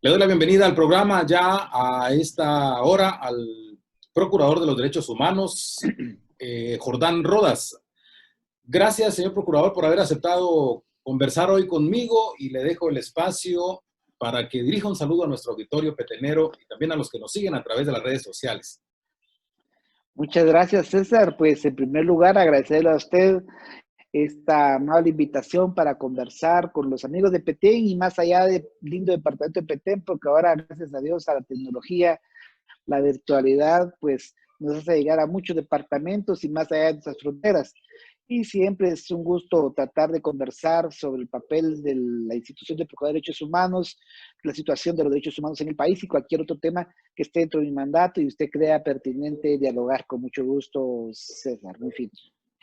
Le doy la bienvenida al programa ya a esta hora al Procurador de los Derechos Humanos, Jordán Rodas. Gracias, señor Procurador, por haber aceptado conversar hoy conmigo y le dejo el espacio para que dirija un saludo a nuestro auditorio petenero y también a los que nos siguen a través de las redes sociales. Muchas gracias, César. Pues en primer lugar, agradecerle a usted esta amable invitación para conversar con los amigos de Petén y más allá del lindo departamento de Petén, porque ahora, gracias a Dios, a la tecnología, la virtualidad, pues nos hace llegar a muchos departamentos y más allá de nuestras fronteras. Y siempre es un gusto tratar de conversar sobre el papel de la institución de Procurador de Derechos Humanos, la situación de los derechos humanos en el país y cualquier otro tema que esté dentro de mi mandato y usted crea pertinente dialogar. Con mucho gusto, César. Muy fin.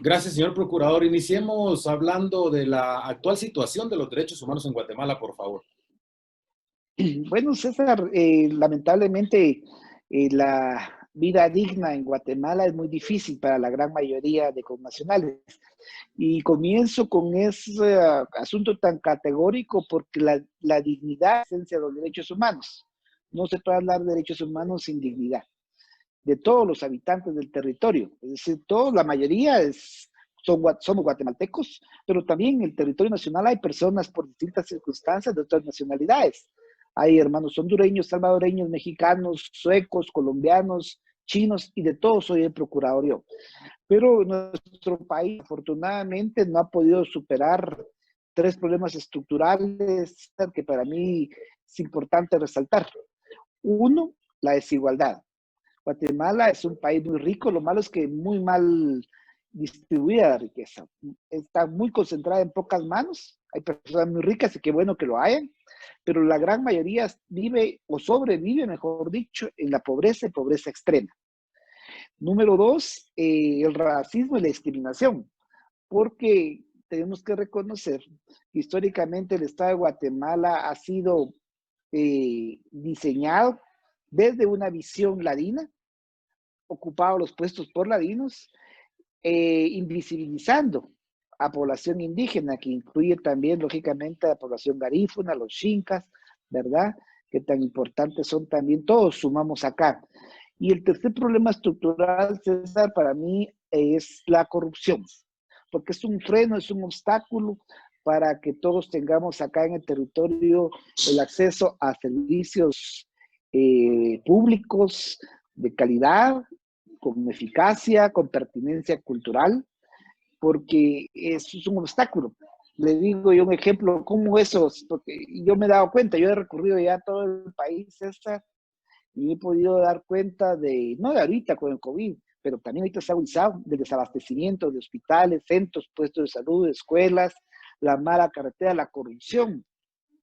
Gracias, señor Procurador. Iniciemos hablando de la actual situación de los derechos humanos en Guatemala, por favor. Bueno, César, lamentablemente la vida digna en Guatemala es muy difícil para la gran mayoría de connacionales. Y comienzo con ese asunto tan categórico porque la dignidad es la esencia de los derechos humanos. No se puede hablar de derechos humanos sin dignidad de todos los habitantes del territorio. Es decir, la mayoría somos guatemaltecos, pero también en el territorio nacional hay personas por distintas circunstancias de otras nacionalidades. Hay hermanos hondureños, salvadoreños, mexicanos, suecos, colombianos, chinos, y de todos soy el procurador yo. Pero nuestro país, afortunadamente, no ha podido superar tres problemas estructurales que para mí es importante resaltar. Uno, la desigualdad. Guatemala es un país muy rico, lo malo es que muy mal distribuida la riqueza. Está muy concentrada en pocas manos. Hay personas muy ricas y qué bueno que lo hayan, pero la gran mayoría vive o sobrevive, mejor dicho, en la pobreza y pobreza extrema. Número dos, el racismo y la discriminación, porque tenemos que reconocer que históricamente el Estado de Guatemala ha sido diseñado desde una visión ladina, ocupado los puestos por ladinos, invisibilizando a población indígena, que incluye también, lógicamente, a la población garífuna, los xincas, ¿verdad? Que tan importantes son también, todos sumamos acá. Y el tercer problema estructural, César, para mí es la corrupción, porque es un freno, es un obstáculo para que todos tengamos acá en el territorio el acceso a servicios públicos de calidad, con eficacia, con pertinencia cultural, porque eso es un obstáculo. Le digo yo un ejemplo, ¿cómo eso? Porque yo me he dado cuenta, yo he recorrido ya todo el país, y he podido dar cuenta de, no de ahorita con el COVID, pero también ahorita se ha avisado del desabastecimiento de hospitales, centros, puestos de salud, escuelas, la mala carretera, la corrupción.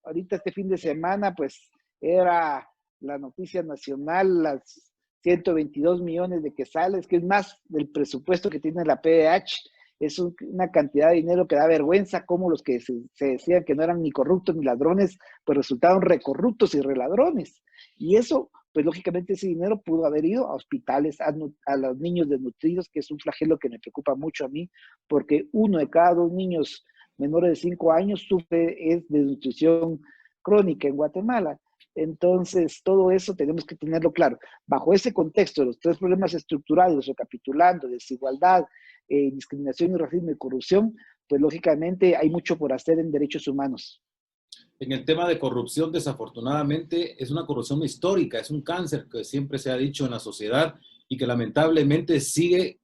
Ahorita este fin de semana, pues, era la noticia nacional, las 122 millones de quetzales, que es más del presupuesto que tiene la PDH. Es una cantidad de dinero que da vergüenza, como los que se decían que no eran ni corruptos ni ladrones, pues resultaron recorruptos y reladrones. Y eso, pues lógicamente ese dinero pudo haber ido a hospitales, a los niños desnutridos, que es un flagelo que me preocupa mucho a mí, porque 1 de cada 2 niños menores de 5 años sufre desnutrición crónica en Guatemala. Entonces, todo eso tenemos que tenerlo claro. Bajo ese contexto de los tres problemas estructurales, recapitulando, desigualdad, discriminación y racismo y corrupción, pues lógicamente hay mucho por hacer en derechos humanos. En el tema de corrupción, desafortunadamente, es una corrupción histórica, es un cáncer que siempre se ha dicho en la sociedad y que lamentablemente sigue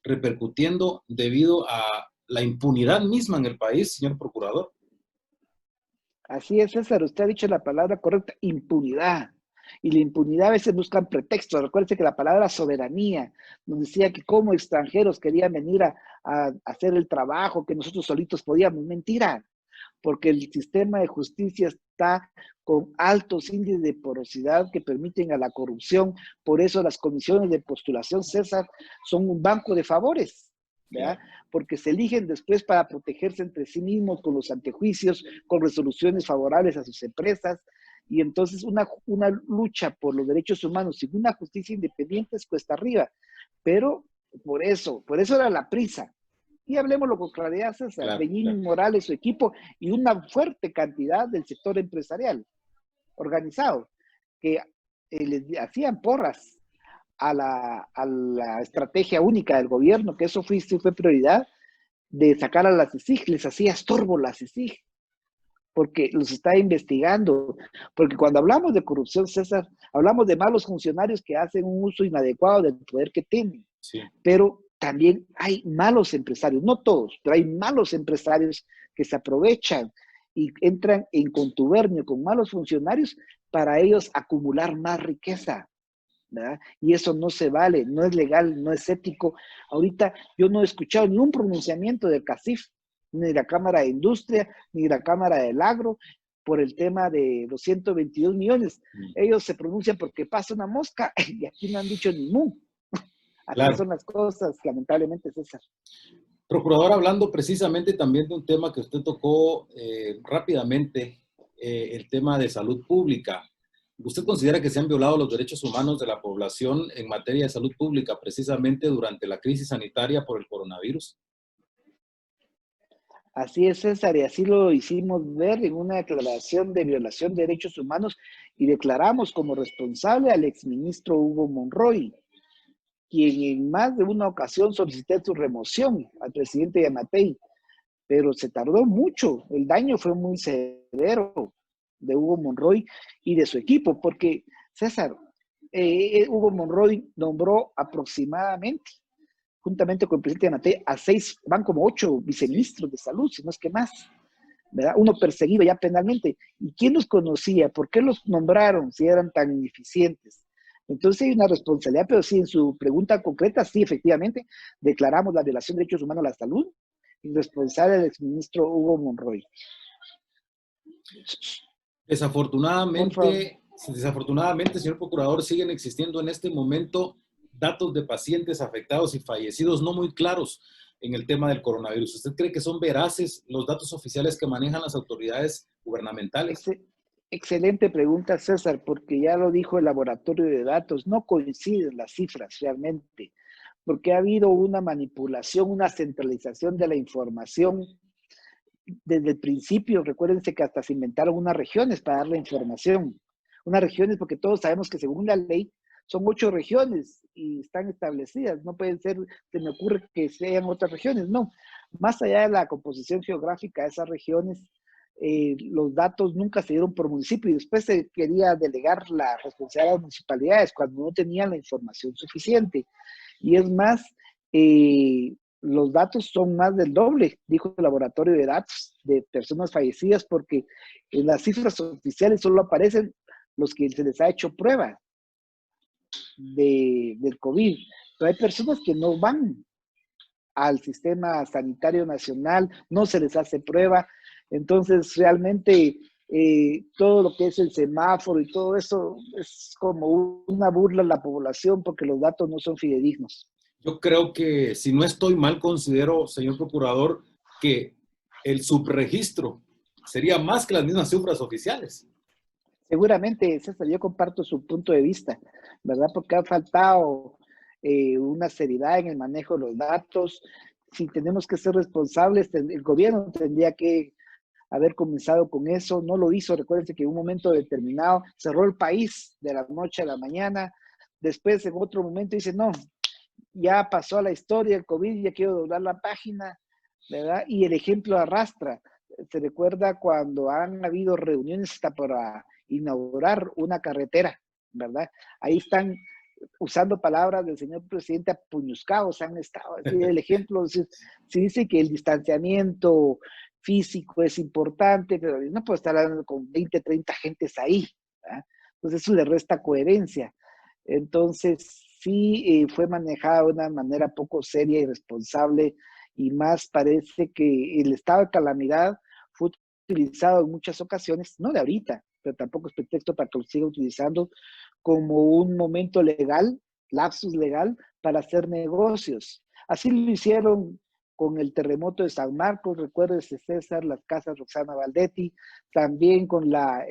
repercutiendo debido a la impunidad misma en el país, señor Procurador. Así es, César, usted ha dicho la palabra correcta, impunidad. Y la impunidad a veces buscan pretextos. Recuerde que la palabra soberanía nos decía que como extranjeros querían venir a hacer el trabajo que nosotros solitos podíamos. Mentira, porque el sistema de justicia está con altos índices de porosidad que permiten a la corrupción. Por eso las comisiones de postulación, César, son un banco de favores, ¿verdad? Porque se eligen después para protegerse entre sí mismos con los antejuicios, con resoluciones favorables a sus empresas. Y entonces una lucha por los derechos humanos sin una justicia independiente es cuesta arriba. Pero por eso era la prisa. Y hablemoslo con claridad, César, Benigni Morales, su equipo y una fuerte cantidad del sector empresarial. organizado, que les hacían porras a la estrategia única del gobierno, que eso sí fue prioridad, de sacar a la CICIG, les hacía estorbo la CICIG, porque los está investigando, porque cuando hablamos de corrupción, César, hablamos de malos funcionarios que hacen un uso inadecuado del poder que tienen, Sí. pero también hay malos empresarios, no todos, pero hay malos empresarios que se aprovechan y entran en contubernio con malos funcionarios para ellos acumular más riqueza, ¿verdad? Y eso no se vale, no es legal, no es ético. Ahorita yo no he escuchado ni un pronunciamiento del CACIF, ni de la Cámara de Industria, ni de la Cámara del Agro, por el tema de los 122 millones. Ellos se pronuncian porque pasa una mosca y aquí no han dicho ni mu. Así Claro. son las cosas, lamentablemente, César. Procurador, hablando precisamente también de un tema que usted tocó rápidamente, el tema de salud pública. ¿Usted considera que se han violado los derechos humanos de la población en materia de salud pública precisamente durante la crisis sanitaria por el coronavirus? Así es, César, y así lo hicimos ver en una declaración de violación de derechos humanos y declaramos como responsable al exministro Hugo Monroy, quien en más de una ocasión solicité su remoción al presidente Yamatei, pero se tardó mucho, el daño fue muy severo de Hugo Monroy y de su equipo, porque César, Hugo Monroy nombró aproximadamente, juntamente con el presidente Yamatei, a 6, van como 8 viceministros de salud, si no es que más, ¿verdad? Uno perseguido ya penalmente. ¿Y quién los conocía? ¿Por qué los nombraron si eran tan ineficientes? Entonces hay una responsabilidad, pero sí, en su pregunta concreta, sí, efectivamente, declaramos la violación de derechos humanos a la salud y responsable del exministro Hugo Monroy. Desafortunadamente, señor procurador, siguen existiendo en este momento datos de pacientes afectados y fallecidos no muy claros en el tema del coronavirus. ¿Usted cree que son veraces los datos oficiales que manejan las autoridades gubernamentales? Excelente pregunta, César, porque ya lo dijo el laboratorio de datos, no coinciden las cifras realmente, porque ha habido una manipulación, una centralización de la información desde el principio. Recuérdense que hasta se inventaron unas regiones para dar la información. Unas regiones porque todos sabemos que según la ley son 8 regiones y están establecidas. No pueden ser, se me ocurre que sean otras regiones, no. Más allá de la composición geográfica de esas regiones, los datos nunca se dieron por municipio y después se quería delegar la responsabilidad a las municipalidades cuando no tenían la información suficiente. Y es más, los datos son más del doble, dijo el laboratorio de datos de personas fallecidas, porque en las cifras oficiales solo aparecen los que se les ha hecho prueba del COVID. Pero hay personas que no van al sistema sanitario nacional, no se les hace prueba. Entonces, realmente, todo lo que es el semáforo y todo eso es como una burla a la población porque los datos no son fidedignos. Yo creo que, si no estoy mal, considero, señor procurador, que el subregistro sería más que las mismas cifras oficiales. Seguramente, César, yo comparto su punto de vista, ¿verdad? Porque ha faltado una seriedad en el manejo de los datos. Si tenemos que ser responsables, el gobierno tendría que haber comenzado con eso, no lo hizo. Recuérdense que en un momento determinado cerró el país de la noche a la mañana, después en otro momento dice, no, ya pasó a la historia el COVID, ya quiero doblar la página, ¿verdad? Y el ejemplo arrastra. Se recuerda cuando han habido reuniones hasta para inaugurar una carretera, ¿verdad? Ahí están usando palabras del señor presidente apuñuscados, han estado, así el ejemplo, se dice que el distanciamiento físico es importante, pero no puede estar hablando con 20, 30 gentes ahí, ¿verdad? Entonces eso le resta coherencia. Entonces, sí fue manejada de una manera poco seria y responsable, y más parece que el estado de calamidad fue utilizado en muchas ocasiones, no de ahorita, pero tampoco es pretexto para que lo siga utilizando como un momento legal, lapsus legal, para hacer negocios. Así lo hicieron con el terremoto de San Marcos, recuérdese César, las casas Roxana Valdetti, también con la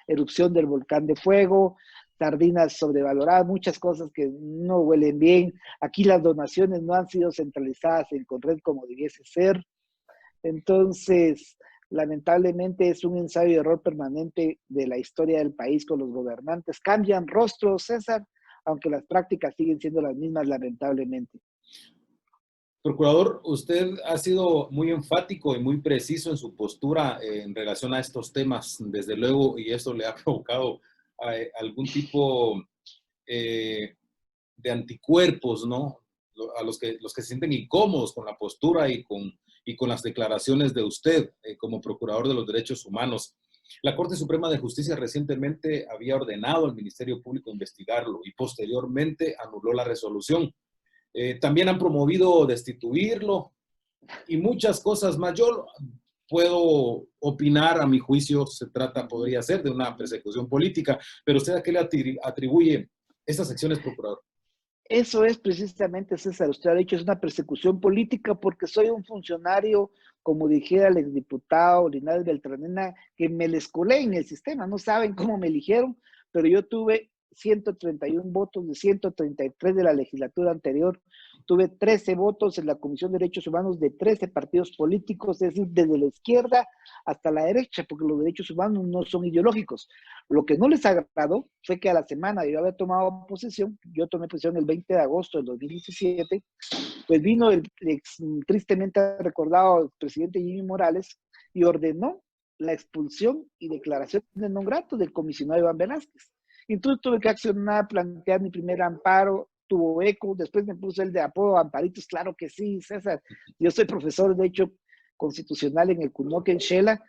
erupción del volcán de fuego, sardinas sobrevaloradas, muchas cosas que no huelen bien. Aquí las donaciones no han sido centralizadas en Conred como debiese ser. Entonces, lamentablemente es un ensayo y error permanente de la historia del país con los gobernantes. Cambian rostros, César, aunque las prácticas siguen siendo las mismas, lamentablemente. Procurador, usted ha sido muy enfático y muy preciso en su postura en relación a estos temas, desde luego, y eso le ha provocado algún tipo de anticuerpos, ¿no? A los que se sienten incómodos con la postura y con las declaraciones de usted como Procurador de los Derechos Humanos. La Corte Suprema de Justicia recientemente había ordenado al Ministerio Público investigarlo y posteriormente anuló la resolución. También han promovido destituirlo y muchas cosas más. Yo puedo opinar, a mi juicio, podría ser de una persecución política, pero ¿usted a qué le atribuye estas acciones, procurador? Eso es precisamente, César, usted ha dicho, es una persecución política porque soy un funcionario, como dijera el exdiputado Linares Beltranena, que me les colé en el sistema, no saben cómo me eligieron, pero yo tuve 131 votos de 133 de la legislatura anterior, tuve 13 votos en la Comisión de Derechos Humanos de 13 partidos políticos, es decir, desde la izquierda hasta la derecha, porque los derechos humanos no son ideológicos. Lo que no les agradó fue que a la semana de yo haber tomado posesión, yo tomé posesión el 20 de agosto del 2017, pues vino el tristemente recordado presidente Jimmy Morales y ordenó la expulsión y declaración de non grato del comisionado Iván Velázquez. Entonces tuve que accionar, plantear mi primer amparo, tuvo eco, después me puse el de apodo Amparitos, claro que sí, César. Yo soy profesor de hecho constitucional en el CUNOC en Shela,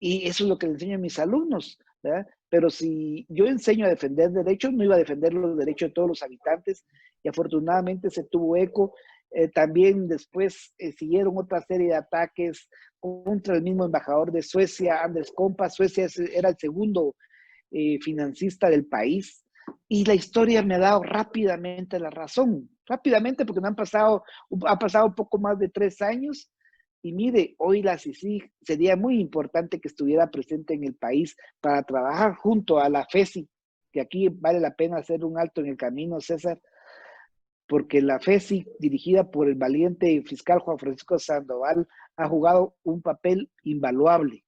y eso es lo que le enseño a mis alumnos, ¿verdad? Pero si yo enseño a defender derechos, no iba a defender los derechos de todos los habitantes, y afortunadamente se tuvo eco. También después siguieron otra serie de ataques contra el mismo embajador de Suecia, Andrés Compa. Suecia era el segundo financista del país, y la historia me ha dado rápidamente la razón, rápidamente, porque ha pasado un poco más de 3 años, y mire, hoy la CICIG sería muy importante que estuviera presente en el país para trabajar junto a la FESI, que aquí vale la pena hacer un alto en el camino, César, porque la FESI, dirigida por el valiente fiscal Juan Francisco Sandoval, ha jugado un papel invaluable.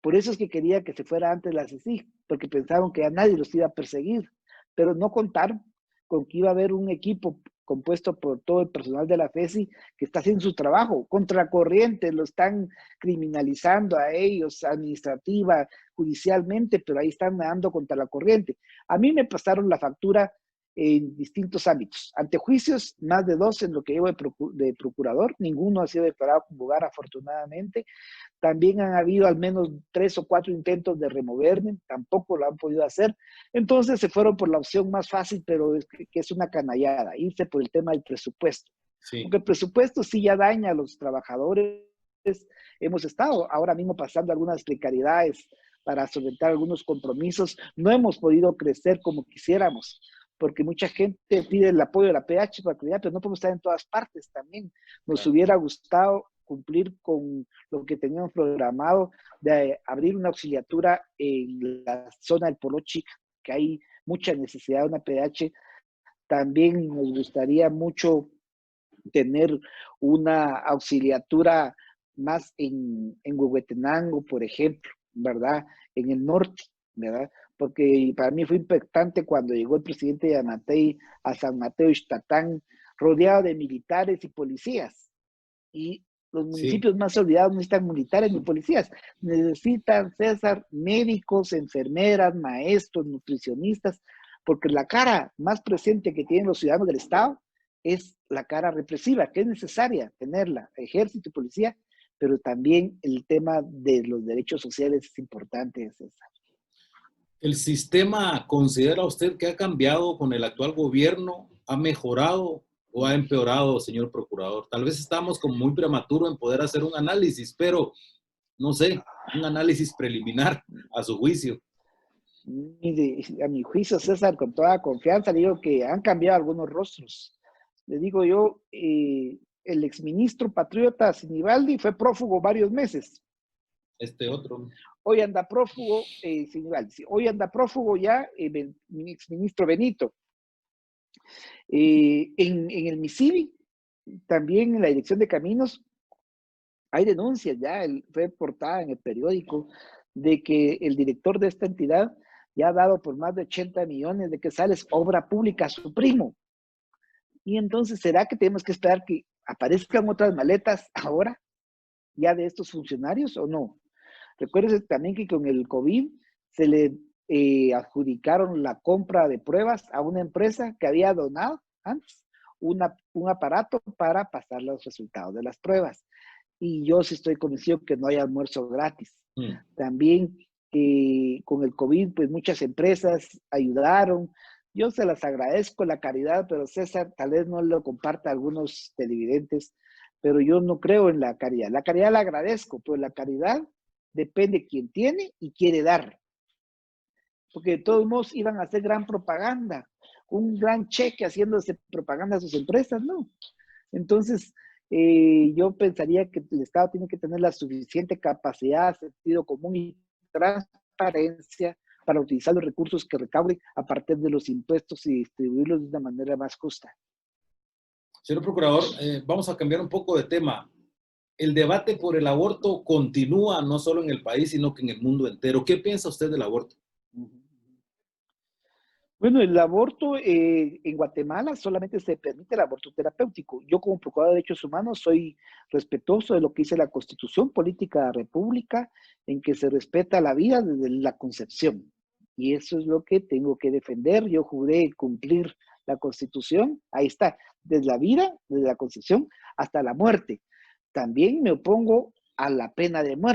Por eso es que quería que se fuera antes la CICIG, porque pensaron que a nadie los iba a perseguir, pero no contaron con que iba a haber un equipo compuesto por todo el personal de la FESI que está haciendo su trabajo contra corriente, lo están criminalizando a ellos administrativa, judicialmente, pero ahí están nadando contra la corriente. A mí me pasaron la factura en distintos ámbitos. Ante juicios, más de 2 en lo que llevo de procurador, ninguno ha sido declarado como lugar, afortunadamente. También han habido al menos 3 o 4 intentos de removerme, tampoco lo han podido hacer. Entonces se fueron por la opción más fácil, pero que es una canallada, irse por el tema del presupuesto. Sí. Porque el presupuesto sí ya daña a los trabajadores. Hemos estado ahora mismo pasando algunas precariedades para solventar algunos compromisos. No hemos podido crecer como quisiéramos, porque mucha gente pide el apoyo de la PH para actividad, pero no podemos estar en todas partes también. Nos hubiera gustado cumplir con lo que teníamos programado de abrir una auxiliatura en la zona del Polo Chic, que hay mucha necesidad de una PH. También nos gustaría mucho tener una auxiliatura más en Huehuetenango, por ejemplo, ¿verdad? En el norte, ¿verdad? Porque para mí fue impactante cuando llegó el presidente Yamatei a San Mateo Ixtatán, rodeado de militares y policías. Y los municipios más olvidados no necesitan militares ni policías, necesitan, César, médicos, enfermeras, maestros, nutricionistas, porque la cara más presente que tienen los ciudadanos del Estado es la cara represiva, que es necesaria tenerla, ejército y policía, pero también el tema de los derechos sociales es importante, César. ¿El sistema considera usted que ha cambiado con el actual gobierno? ¿Ha mejorado o ha empeorado, señor procurador? Tal vez estamos como muy prematuro en poder hacer un análisis, pero no sé, un análisis preliminar a su juicio. A mi juicio, César, con toda confianza, digo que han cambiado algunos rostros. Le digo yo, el exministro patriota Sinibaldi fue prófugo varios meses. Este otro. Hoy anda prófugo, Sinibaldi. Hoy anda prófugo ya mi exministro Benito. En el MISIBI, también en la Dirección de Caminos, hay denuncias ya, fue portada en el periódico de que el director de esta entidad ya ha dado por más de 80 millones de quetzales obra pública a su primo. Y entonces, ¿será que tenemos que esperar que aparezcan otras maletas ahora ya de estos funcionarios o no? Recuérdense también que con el COVID se le adjudicaron la compra de pruebas a una empresa que había donado antes un aparato para pasar los resultados de las pruebas. Y yo sí estoy convencido que no hay almuerzo gratis. También con el COVID, pues muchas empresas ayudaron. Yo se las agradezco la caridad, pero César tal vez no lo comparta a algunos televidentes, pero yo no creo en la caridad. La caridad la agradezco, pero la caridad depende de quién tiene y quiere dar. Porque de todos modos iban a hacer gran propaganda, un gran cheque haciéndose propaganda a sus empresas, ¿no? Entonces, yo pensaría que el Estado tiene que tener la suficiente capacidad, sentido común y transparencia para utilizar los recursos que recaude a partir de los impuestos y distribuirlos de una manera más justa. Señor Procurador, vamos a cambiar un poco de tema. El debate por el aborto continúa no solo en el país, sino que en el mundo entero. ¿Qué piensa usted del aborto? Bueno, el aborto en Guatemala solamente se permite el aborto terapéutico. Yo como Procurador de Derechos Humanos soy respetuoso de lo que dice la Constitución Política de la República, en que se respeta la vida desde la concepción. Y eso es lo que tengo que defender. Yo juré cumplir la Constitución. Ahí está, desde la vida, desde la concepción hasta la muerte. También me opongo a la pena de muerte.